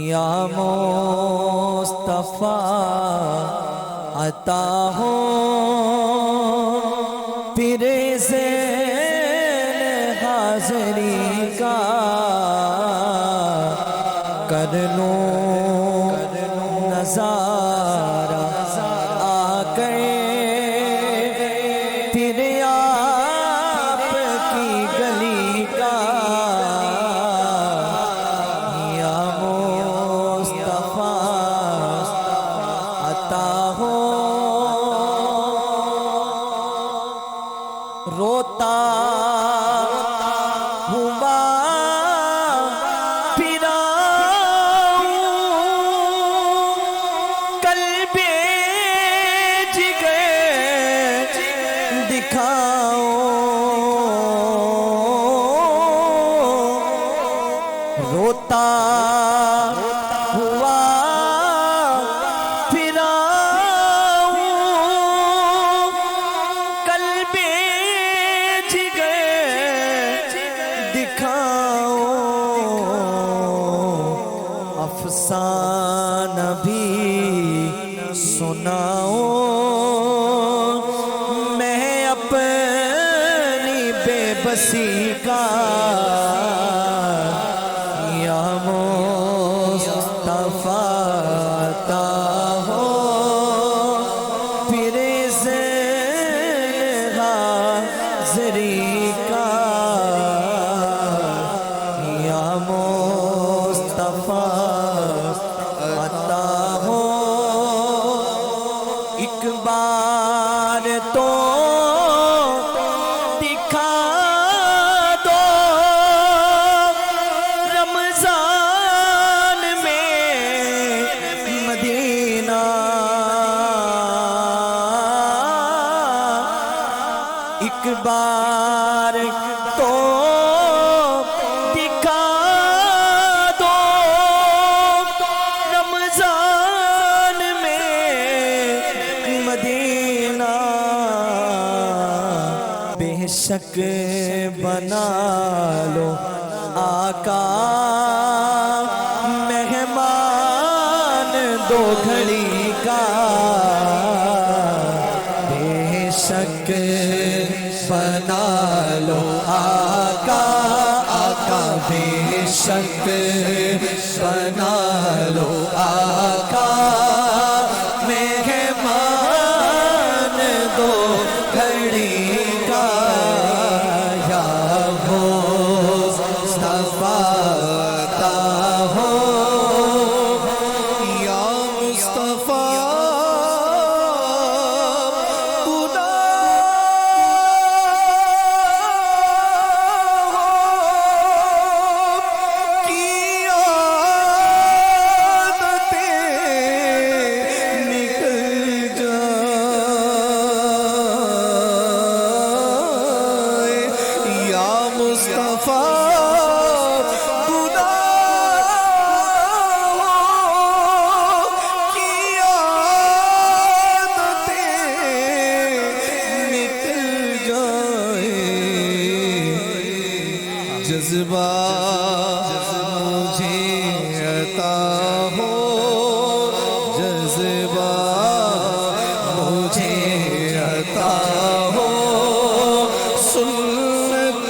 یا مصطفیٰ عطا ہو پھر ذیل حاضری کا کر لوں نظارہ آ گئے پھر آپ کی گلی کا یا مصطفیٰ عطا ہو روتا ہوا روتا ہوا پھرا قلب جگر دکھاؤ افسانہ بھی سناؤ میں اپنی بے بسی کا یا مصطفیٰ عطا ہو پھر ذیل حاضری کا یا مصطفیٰ عطا ہو ایک بار تو ایک بار تو دکھا دو رمضان میں مدینہ بے شک بنا لو آقا مہمان دو گھڑی کا بے شک بنا لو آقا آقا بے شک بنا لو آقا مہمان دو گھڑی کا یا مصطفیٰ عطا ہو یا مصطفیٰ جذبہ مجھے عطا ہو جذبہ مجھے عطا ہو سنت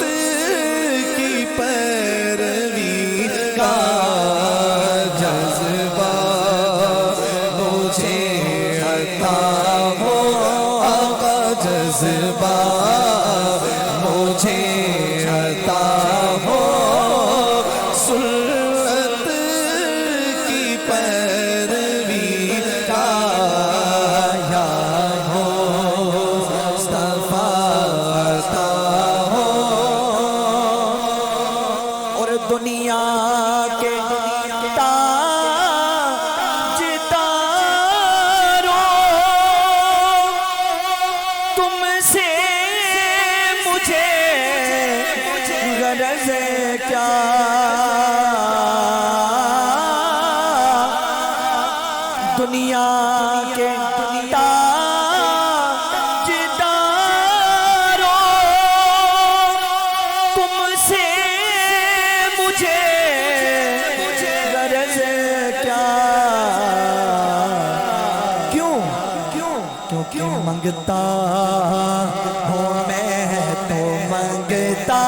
کی پیروی کا جذبہ مجھے عطا ہو آقا جذبہ مجھے عطا ہو سنت کی پیروی کا یا مصطفیٰ عطا ہو اور دنیا کے تاجداروں تم سے مجھے غرض کیا دنیا کے تاجداروں تم سے مجھے غرض منگتا ہوں میں تو منگتا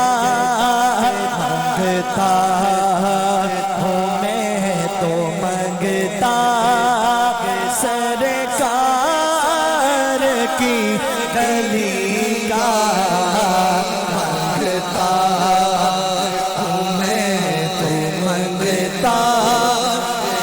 ہوں میں تو منگتا سرکار کی گلی کا